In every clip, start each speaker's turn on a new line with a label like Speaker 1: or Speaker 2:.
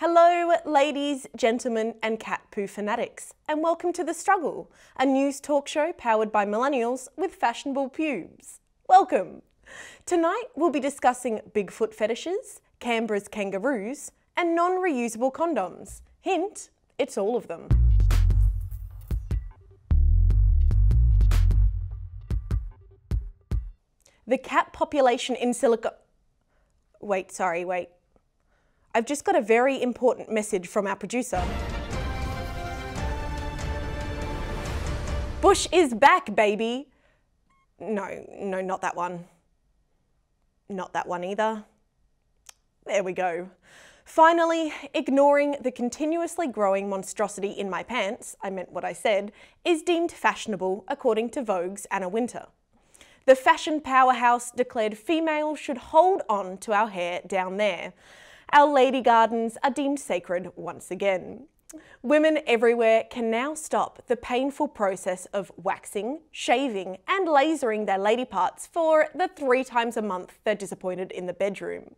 Speaker 1: Hello, ladies, gentlemen, and cat poo fanatics, and welcome to The Struggle, a news talk show powered by millennials with fashionable pubes. Welcome! Tonight we'll be discussing Bigfoot fetishes, Canberra's kangaroos, and non-reusable condoms. Hint, it's all of them. The cat population in Silicon... Wait. I've just got a very important message from our producer. Bush is back, baby. No, not that one. Not that one either. There we go. Finally, ignoring the continuously growing monstrosity in my pants, I meant what I said, is deemed fashionable according to Vogue's Anna Wintour. The fashion powerhouse declared females should hold on to our hair down there. Our lady gardens are deemed sacred once again. Women everywhere can now stop the painful process of waxing, shaving and lasering their lady parts for the 3 times a month they're disappointed in the bedroom.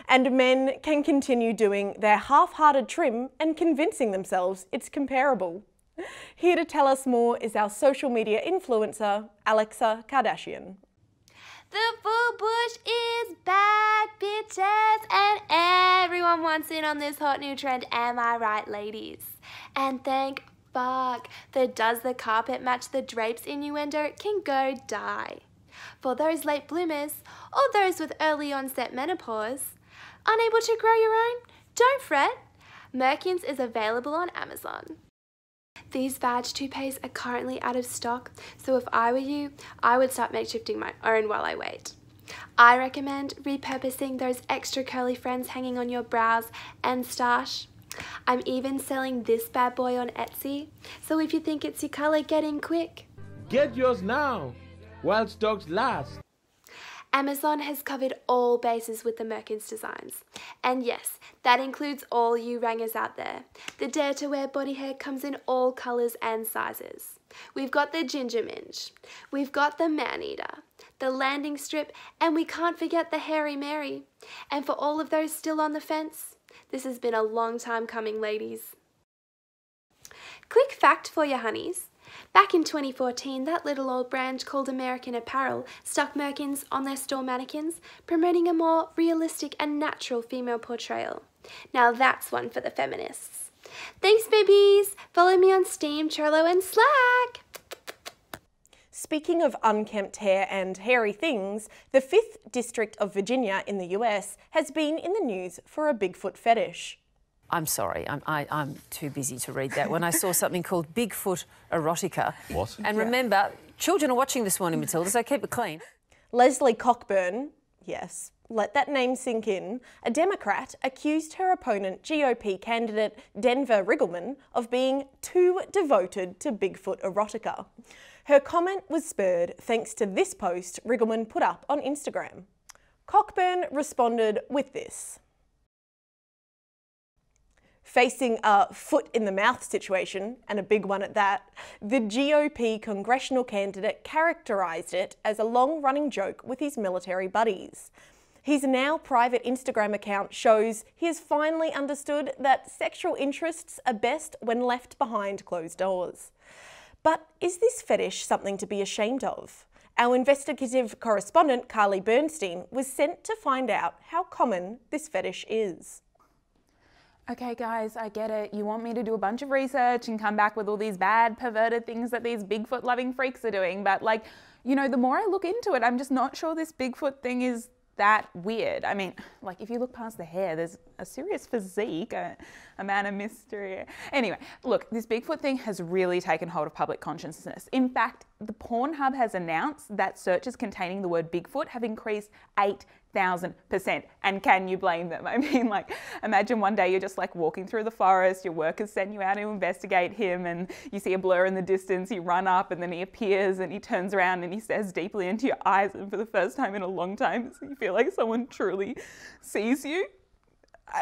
Speaker 1: And men can continue doing their half-hearted trim and convincing themselves it's comparable. Here to tell us more is our social media influencer, Alexa Kardashian.
Speaker 2: The full bush is back, bitches, and everyone wants in on this hot new trend, am I right, ladies? And thank fuck the does the carpet match the drapes innuendo can go die. For those late bloomers, or those with early onset menopause, unable to grow your own? Don't fret, Merkins is available on Amazon. These vag toupees are currently out of stock, so if I were you, I would start makeshifting my own while I wait. I recommend repurposing those extra curly friends hanging on your brows and stash. I'm even selling this bad boy on Etsy, so if you think it's your colour, get in quick.
Speaker 3: Get yours now, while stocks last.
Speaker 2: Amazon has covered all bases with the Merkins designs. And yes, that includes all you rangers out there. The Dare to Wear body hair comes in all colours and sizes. We've got the Ginger Minge, we've got the Man Eater, the Landing Strip, and we can't forget the Hairy Mary. And for all of those still on the fence, this has been a long time coming, ladies. Quick fact for your honeys. Back in 2014, that little old brand called American Apparel stuck Merkins on their store mannequins, promoting a more realistic and natural female portrayal. Now that's one for the feminists. Thanks, babies! Follow me on Steam, Trello and Slack!
Speaker 1: Speaking of unkempt hair and hairy things, the 5th District of Virginia in the US has been in the news for a Bigfoot fetish.
Speaker 4: I'm sorry, I'm too busy to read that. When I saw something called Bigfoot Erotica.
Speaker 3: What?
Speaker 4: And remember, children are watching this morning, Matilda, so keep it clean.
Speaker 1: Leslie Cockburn, yes, let that name sink in, a Democrat, accused her opponent, GOP candidate Denver Riggleman, of being too devoted to Bigfoot Erotica. Her comment was spurred thanks to this post Riggleman put up on Instagram. Cockburn responded with this. Facing a foot-in-the-mouth situation, and a big one at that, the GOP congressional candidate characterised it as a long-running joke with his military buddies. His now private Instagram account shows he has finally understood that sexual interests are best when left behind closed doors. But is this fetish something to be ashamed of? Our investigative correspondent, Carly Bernstein, was sent to find out how common this fetish is.
Speaker 5: Okay guys, I get it. You want me to do a bunch of research and come back with all these bad, perverted things that these Bigfoot loving freaks are doing. But like, you know, the more I look into it, I'm just not sure this Bigfoot thing is that weird. I mean, like if you look past the hair, there's a serious physique, a man of mystery. Anyway, look, this Bigfoot thing has really taken hold of public consciousness. In fact, the Pornhub has announced that searches containing the word Bigfoot have increased 8,000%. And can you blame them? I mean, like, imagine one day you're just like walking through the forest, your workers send you out to investigate him and you see a blur in the distance, you run up and then he appears and he turns around and he stares deeply into your eyes, and for the first time in a long time, you feel like someone truly sees you.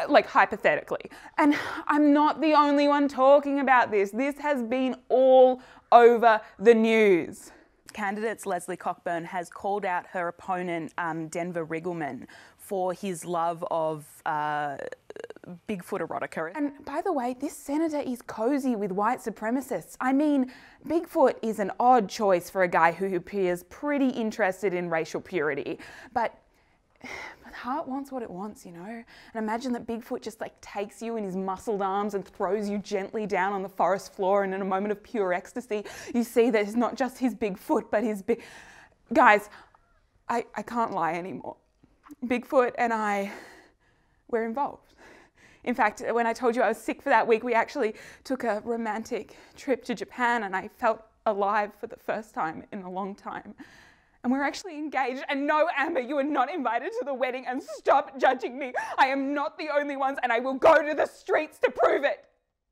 Speaker 5: Like hypothetically. And I'm not the only one talking about this. This has been all over the news. Candidates Leslie Cockburn has called out her opponent, Denver Riggleman, for his love of Bigfoot Erotica. And by the way, this senator is cozy with white supremacists. I mean, Bigfoot is an odd choice for a guy who appears pretty interested in racial purity. But the heart wants what it wants, you know? And imagine that Bigfoot just like takes you in his muscled arms and throws you gently down on the forest floor, and in a moment of pure ecstasy, you see that it's not just his big foot, but his big... Guys, I can't lie anymore. Bigfoot and I, we're involved. In fact, when I told you I was sick for that week, we actually took a romantic trip to Japan, and I felt alive for the first time in a long time. And we're actually engaged. And no, Amber, you are not invited to the wedding, and stop judging me. I am not the only ones, and I will go to the streets to prove it.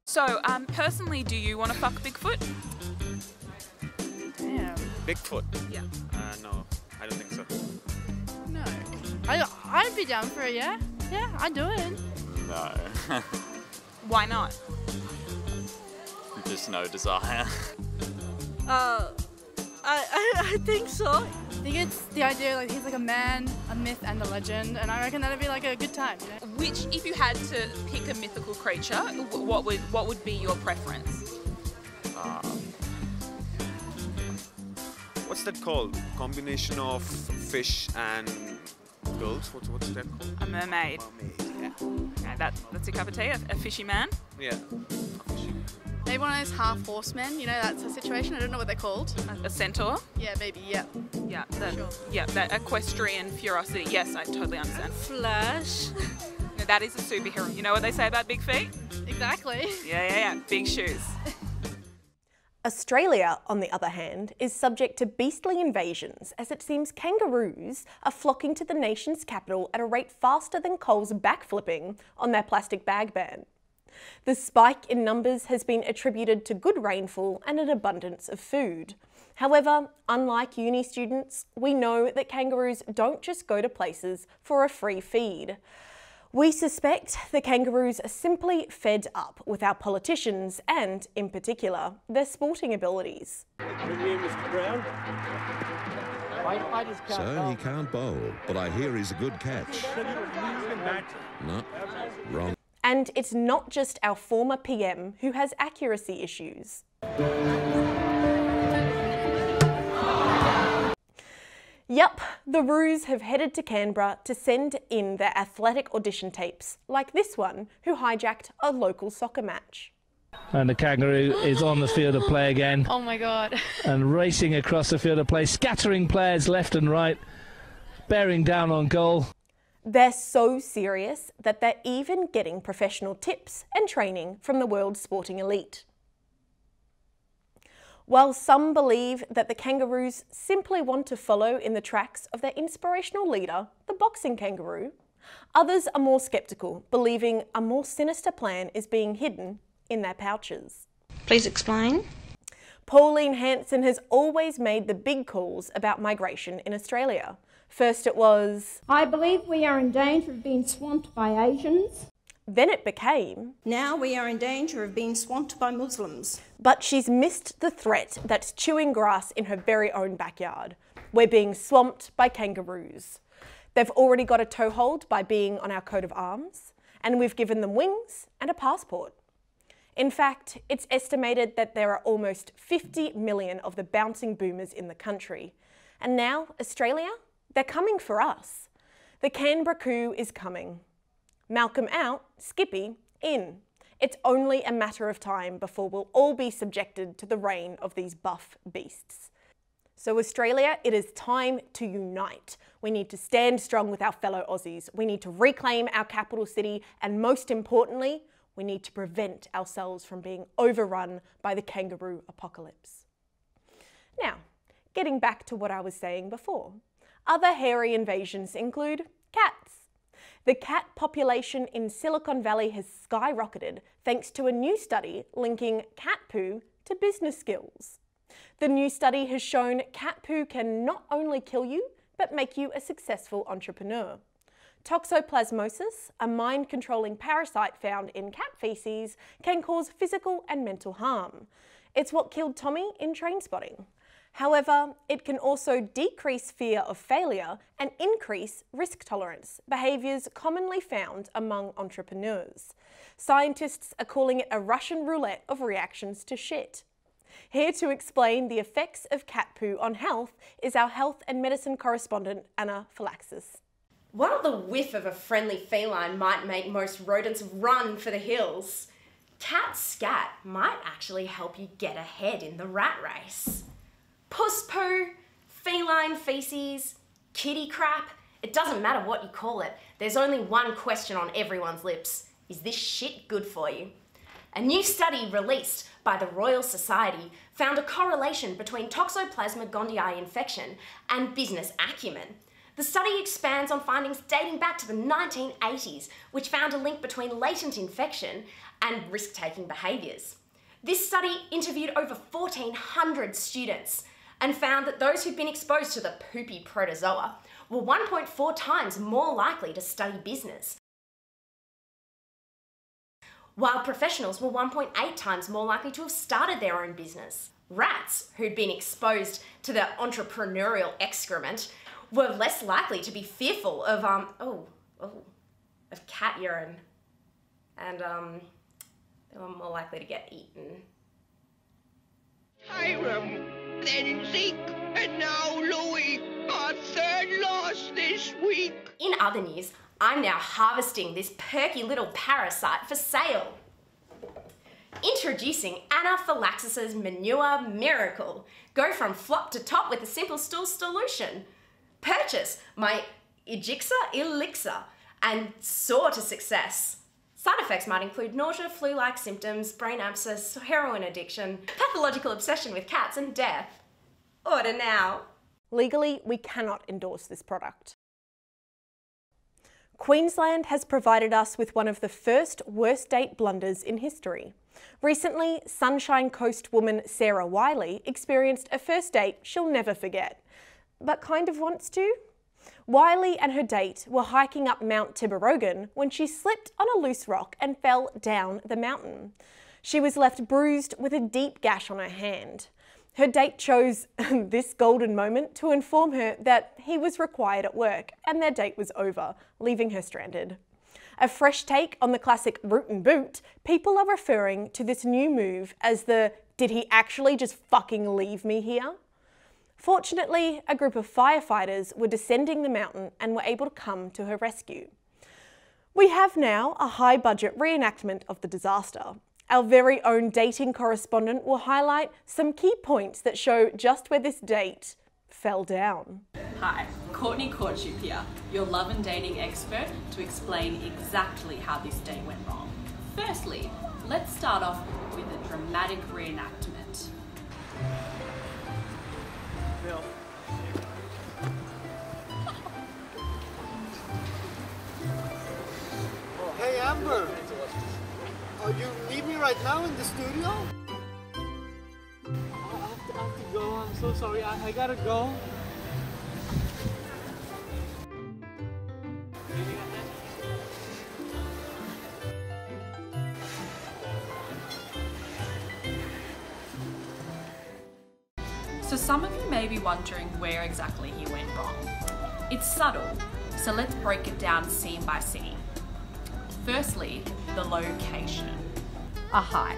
Speaker 5: So, personally, do you want to fuck Bigfoot?
Speaker 6: Damn.
Speaker 7: Bigfoot?
Speaker 6: Yeah.
Speaker 7: No, I don't think so.
Speaker 6: No. I'd be down for it, yeah? Yeah, I'd do it.
Speaker 7: No.
Speaker 5: Why not?
Speaker 7: Just no desire.
Speaker 6: I think so. I think it's the idea like he's like a man, a myth, and a legend, and I reckon that'd be like a good time. You know?
Speaker 5: Which, if you had to pick a mythical creature, what would be your preference?
Speaker 7: What's that called? Combination of fish and girls? What's that called?
Speaker 5: A mermaid.
Speaker 7: Mermaid, yeah.
Speaker 5: Okay, that's a cup of tea. A fishy man.
Speaker 7: Yeah. A fishy.
Speaker 6: Maybe one of those half horsemen. You know, that's a situation. I don't know what they're called.
Speaker 5: A centaur.
Speaker 6: Yeah, maybe. Yeah.
Speaker 5: Yeah. Sure.
Speaker 6: Yeah.
Speaker 5: That equestrian ferocity. Yes, I totally understand.
Speaker 6: Flash.
Speaker 5: No, that is a superhero. You know what they say about big feet?
Speaker 6: Exactly.
Speaker 5: Yeah. Big shoes.
Speaker 1: Australia, on the other hand, is subject to beastly invasions, as it seems kangaroos are flocking to the nation's capital at a rate faster than Coles backflipping on their plastic bag ban. The spike in numbers has been attributed to good rainfall and an abundance of food. However, unlike uni students, we know that kangaroos don't just go to places for a free feed. We suspect the kangaroos are simply fed up with our politicians and, in particular, their sporting abilities.
Speaker 3: Mr. Brown.
Speaker 8: Sir, he can't bowl, but I hear he's a good catch. No, wrong.
Speaker 1: And it's not just our former PM who has accuracy issues. Yup, the Roos have headed to Canberra to send in their athletic audition tapes, like this one, who hijacked a local soccer match.
Speaker 9: And the kangaroo is on the field of play again.
Speaker 6: Oh my God.
Speaker 9: And racing across the field of play, scattering players left and right, bearing down on goal.
Speaker 1: They're so serious that they're even getting professional tips and training from the world's sporting elite. While some believe that the kangaroos simply want to follow in the tracks of their inspirational leader, the boxing kangaroo, others are more sceptical, believing a more sinister plan is being hidden in their pouches.
Speaker 10: Please explain.
Speaker 1: Pauline Hanson has always made the big calls about migration in Australia. First it was,
Speaker 10: I believe we are in danger of being swamped by Asians.
Speaker 1: Then it became,
Speaker 10: Now we are in danger of being swamped by Muslims.
Speaker 1: But she's missed the threat that's chewing grass in her very own backyard. We're being swamped by kangaroos. They've already got a toehold by being on our coat of arms, and we've given them wings and a passport. In fact, it's estimated that there are almost 50 million of the bouncing boomers in the country. And now, Australia, they're coming for us. The Canberra coup is coming. Malcolm out, Skippy in. It's only a matter of time before we'll all be subjected to the reign of these buff beasts. So Australia, it is time to unite. We need to stand strong with our fellow Aussies. We need to reclaim our capital city, and most importantly, we need to prevent ourselves from being overrun by the kangaroo apocalypse. Now, getting back to what I was saying before. Other hairy invasions include cats. The cat population in Silicon Valley has skyrocketed thanks to a new study linking cat poo to business skills. The new study has shown cat poo can not only kill you, but make you a successful entrepreneur. Toxoplasmosis, a mind-controlling parasite found in cat feces, can cause physical and mental harm. It's what killed Tommy in Trainspotting. However, it can also decrease fear of failure and increase risk tolerance, behaviours commonly found among entrepreneurs. Scientists are calling it a Russian roulette of reactions to shit. Here to explain the effects of cat poo on health is our health and medicine correspondent, Anna Phylaxis.
Speaker 11: While the whiff of a friendly feline might make most rodents run for the hills, cat scat might actually help you get ahead in the rat race. Puss poo, feline feces, kitty crap, it doesn't matter what you call it, there's only one question on everyone's lips. Is this shit good for you? A new study released by the Royal Society found a correlation between Toxoplasma gondii infection and business acumen. The study expands on findings dating back to the 1980s, which found a link between latent infection and risk-taking behaviours. This study interviewed over 1,400 students and found that those who'd been exposed to the poopy protozoa were 1.4 times more likely to study business, while professionals were 1.8 times more likely to have started their own business. Rats, who'd been exposed to the entrepreneurial excrement, were less likely to be fearful of cat urine, and they were more likely to get eaten.
Speaker 12: Hiram, then Zeke, and now Louie, our third loss this week.
Speaker 11: In other news, I'm now harvesting this perky little parasite for sale. Introducing Anna Phylaxis' Manure Miracle. Go from flop to top with a simple stool solution. Purchase my Egixa Elixir and soar to success. Side effects might include nausea, flu-like symptoms, brain abscess, heroin addiction, pathological obsession with cats, and death. Order now.
Speaker 1: Legally, we cannot endorse this product. Queensland has provided us with one of the first worst date blunders in history. Recently, Sunshine Coast woman Sarah Wiley experienced a first date she'll never forget, but kind of wants to. Wiley and her date were hiking up Mount Tiburogan when she slipped on a loose rock and fell down the mountain. She was left bruised with a deep gash on her hand. Her date chose this golden moment to inform her that he was required at work and their date was over, leaving her stranded. A fresh take on the classic root and boot, people are referring to this new move as the "did he actually just fucking leave me here?" Fortunately, a group of firefighters were descending the mountain and were able to come to her rescue. We have now a high-budget reenactment of the disaster. Our very own dating correspondent will highlight some key points that show just where this date fell down.
Speaker 13: Hi, Courtney Courtship here, your love and dating expert, to explain exactly how this day went wrong. Firstly, let's start off with a dramatic reenactment.
Speaker 14: Bill.
Speaker 15: Oh, hey Amber. Oh, you leave me right now in the studio?
Speaker 14: I have to go. I'm so sorry. I gotta go.
Speaker 13: So some of you may be wondering where exactly he went wrong. It's subtle, so let's break it down scene by scene. Firstly, the location. A hike.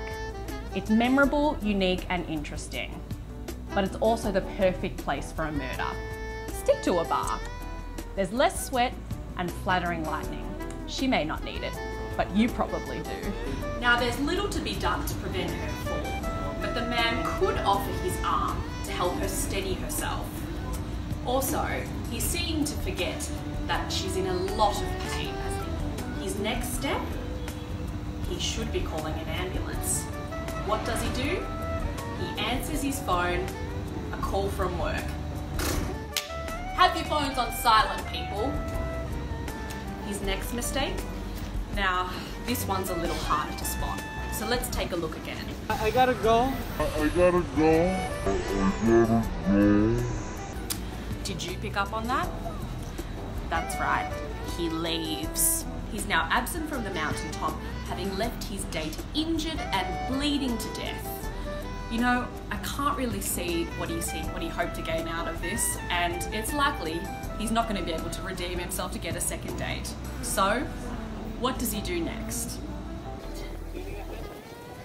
Speaker 13: It's memorable, unique, and interesting, but it's also the perfect place for a murder. Stick to a bar. There's less sweat and flattering lightning. She may not need it, but you probably do. Now there's little to be done to prevent her fall, but the man could offer his arm to help her steady herself. Also, he seemed to forget that she's in a lot of pain. His next step, he should be calling an ambulance. What does he do? He answers his phone, a call from work. Have your phones on silent, people. His next mistake? Now, this one's a little harder to spot, so let's take a look again.
Speaker 14: I gotta go.
Speaker 12: I gotta go.
Speaker 13: Did you pick up on that? That's right, he leaves. He's now absent from the mountaintop, having left his date injured and bleeding to death. You know, I can't really see what he hoped to gain out of this, and it's likely he's not going to be able to redeem himself to get a second date. So, what does he do next?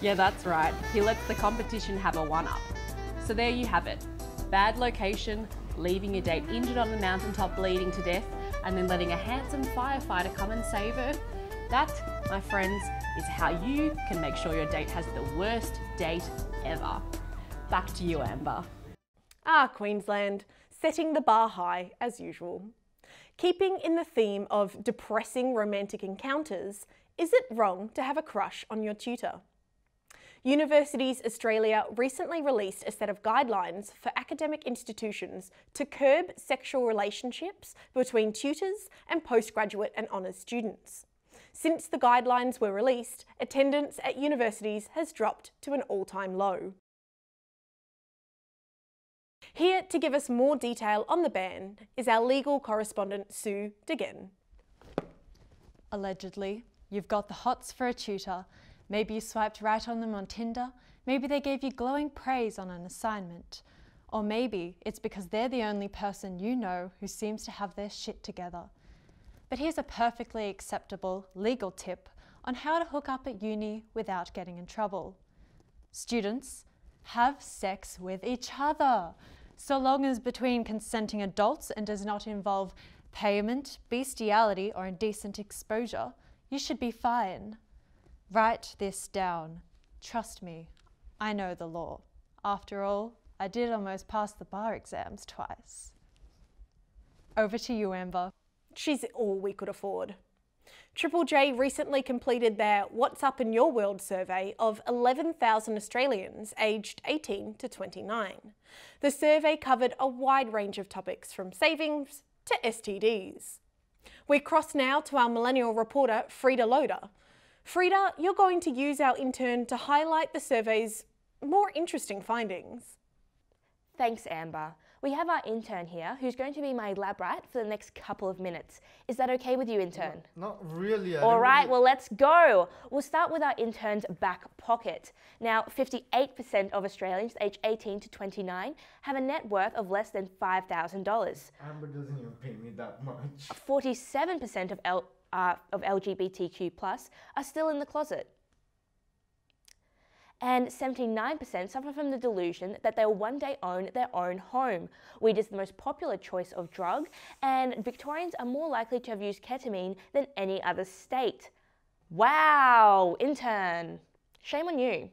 Speaker 16: Yeah, that's right. He lets the competition have a one-up. So there you have it. Bad location, leaving your date injured on the mountaintop bleeding to death, and then letting a handsome firefighter come and save her. That, my friends, is how you can make sure your date has the worst date ever. Back to you, Amber.
Speaker 1: Ah, Queensland, setting the bar high as usual. Keeping in the theme of depressing romantic encounters, is it wrong to have a crush on your tutor? Universities Australia recently released a set of guidelines for academic institutions to curb sexual relationships between tutors and postgraduate and honours students. Since the guidelines were released, attendance at universities has dropped to an all-time low. Here to give us more detail on the ban is our legal correspondent Sue Degen.
Speaker 17: Allegedly, you've got the hots for a tutor. Maybe you swiped right on them on Tinder, maybe they gave you glowing praise on an assignment. Or maybe it's because they're the only person you know who seems to have their shit together. But here's a perfectly acceptable legal tip on how to hook up at uni without getting in trouble. Students, have sex with each other, so long as between consenting adults and does not involve payment, bestiality, or indecent exposure, you should be fine. Write this down. Trust me, I know the law. After all, I did almost pass the bar exams twice. Over to you, Amber.
Speaker 1: She's all we could afford. Triple J recently completed their What's Up in Your World survey of 11,000 Australians aged 18 to 29. The survey covered a wide range of topics from savings to STDs. We cross now to our millennial reporter, Frida Loader. Frida, you're going to use our intern to highlight the survey's more interesting findings.
Speaker 2: Thanks, Amber. We have our intern here who's going to be my lab rat for the next couple of minutes. Is that okay with you, intern?
Speaker 15: Not really.
Speaker 2: All right, well, let's go. We'll start with our intern's back pocket. Now, 58% of Australians aged 18 to 29 have a net worth of less than $5,000.
Speaker 15: Amber doesn't even pay me that much.
Speaker 2: 47% of LGBTQ+ are still in the closet. And 79% suffer from the delusion that they'll one day own their own home. Weed is the most popular choice of drug, and Victorians are more likely to have used ketamine than any other state. Wow, intern. Shame on you.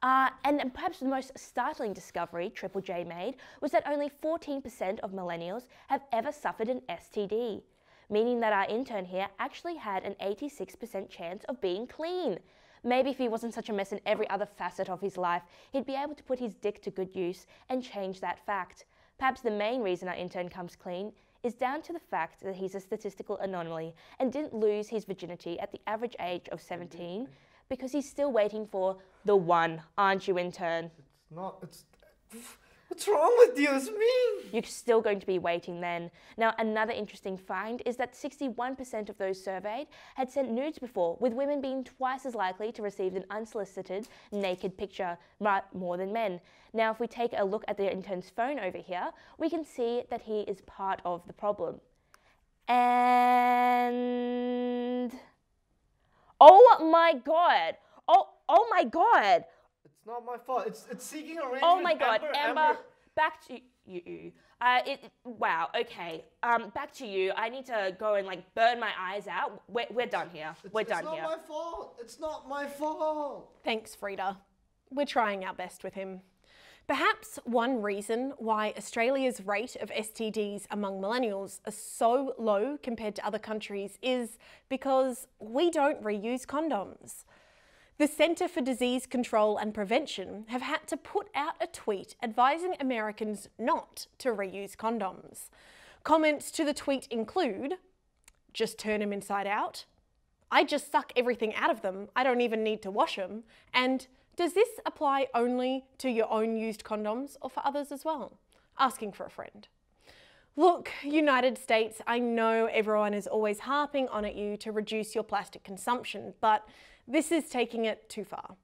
Speaker 2: And perhaps the most startling discovery Triple J made was that only 14% of millennials have ever suffered an STD, meaning that our intern here actually had an 86% chance of being clean. Maybe if he wasn't such a mess in every other facet of his life, he'd be able to put his dick to good use and change that fact. Perhaps the main reason our intern comes clean is down to the fact that he's a statistical anomaly and didn't lose his virginity at the average age of 17 because he's still waiting for the one, aren't you, intern?
Speaker 15: What's wrong with you? It's me.
Speaker 2: You're still going to be waiting then. Now, another interesting find is that 61% of those surveyed had sent nudes before, with women being twice as likely to receive an unsolicited naked picture, more than men. Now, if we take a look at the intern's phone over here, we can see that he is part of the problem. And... oh my God! Oh my God!
Speaker 15: It's not my fault. It's seeking arrangement.
Speaker 2: Oh my God, Amber, back to you. Wow, okay. Back to you. I need to go and like burn my eyes out. We're done here. We're done here.
Speaker 15: It's not my fault. It's not my fault.
Speaker 1: Thanks, Frida. We're trying our best with him. Perhaps one reason why Australia's rate of STDs among millennials are so low compared to other countries is because we don't reuse condoms. The Centre for Disease Control and Prevention have had to put out a tweet advising Americans not to reuse condoms. Comments to the tweet include, "Just turn them inside out," "I just suck everything out of them, I don't even need to wash them," and "Does this apply only to your own used condoms or for others as well?" Asking for a friend. Look, United States, I know everyone is always harping on at you to reduce your plastic consumption, but this is taking it too far.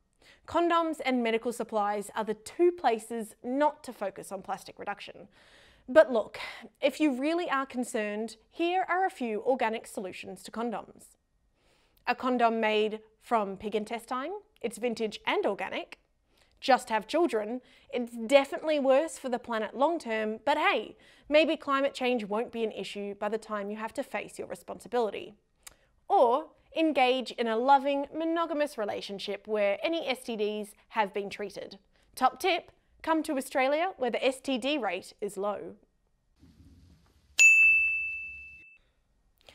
Speaker 1: Condoms and medical supplies are the two places not to focus on plastic reduction. But look, if you really are concerned, here are a few organic solutions to condoms. A condom made from pig intestine, it's vintage and organic. Just have children, it's definitely worse for the planet long term, but hey, maybe climate change won't be an issue by the time you have to face your responsibility. Or engage in a loving, monogamous relationship where any STDs have been treated. Top tip, come to Australia where the STD rate is low.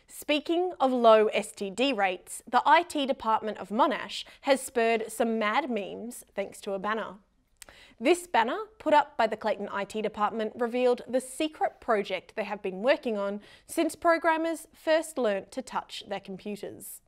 Speaker 1: Speaking of low STD rates, the IT department of Monash has spurred some mad memes thanks to a banner. This banner, put up by the Clayton IT department, revealed the secret project they have been working on since programmers first learnt to touch their computers.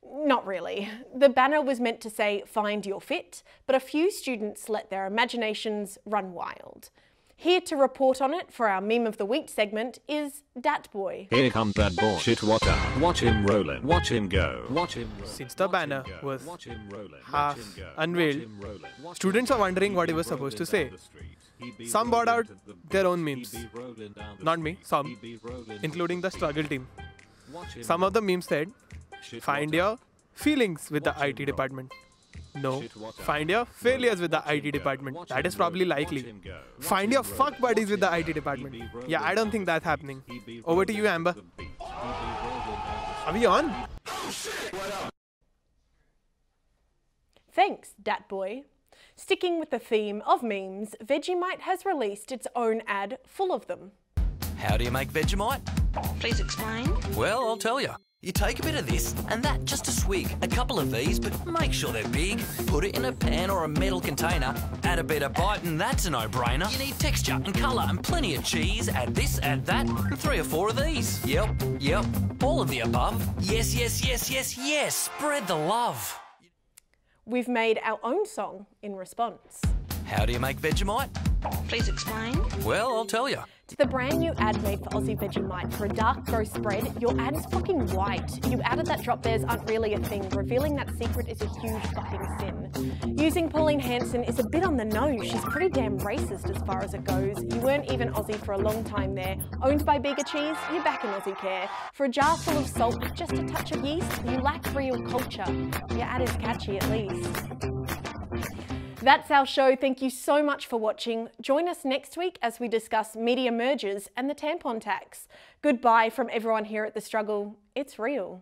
Speaker 1: Not really. The banner was meant to say, "Find your fit," but a few students let their imaginations run wild. Here to report on it for our Meme of the Week segment is Dat Boy.
Speaker 18: Here comes that bullshit water. Watch him rollin'. Watch him go. Watch him roll.
Speaker 19: Since the banner was half unveiled, students are wondering what he was supposed to say. Some brought out their own memes. Not me, some, including the struggle team. Some of the memes said, "Find your feelings with the IT department." No, find your failures with the IT department. That is probably likely. Find your fuck buddies with the IT department. Yeah, I don't think that's happening. Over to you, Amber. Are we on?
Speaker 1: Thanks, Dat Boy. Sticking with the theme of memes, Vegemite has released its own ad full of them.
Speaker 20: How do you make Vegemite?
Speaker 12: Please explain.
Speaker 20: Well, I'll tell you. You take a bit of this and that, just a swig, a couple of these, but make sure they're big. Put it in a pan or a metal container, add a bit of bite and that's a no-brainer. You need texture and colour and plenty of cheese, add this, add that, and 3 or 4 of these. Yep, all of the above. Yes, yes, yes, yes, yes, spread the love.
Speaker 1: We've made our own song in response.
Speaker 20: How do you make Vegemite?
Speaker 12: Please explain.
Speaker 20: Well, I'll tell you.
Speaker 1: To the brand new ad made for Aussie Vegemite for a dark gross spread, your ad is fucking white. You added that drop bears aren't really a thing. Revealing that secret is a huge fucking sin. Using Pauline Hanson is a bit on the nose. She's pretty damn racist as far as it goes. You weren't even Aussie for a long time there. Owned by Bigger Cheese, you're back in Aussie care. For a jar full of salt with just a touch of yeast, you lack real culture. Your ad is catchy at least. That's our show. Thank you so much for watching. Join us next week as we discuss media mergers and the tampon tax. Goodbye from everyone here at The Struggle. It's real.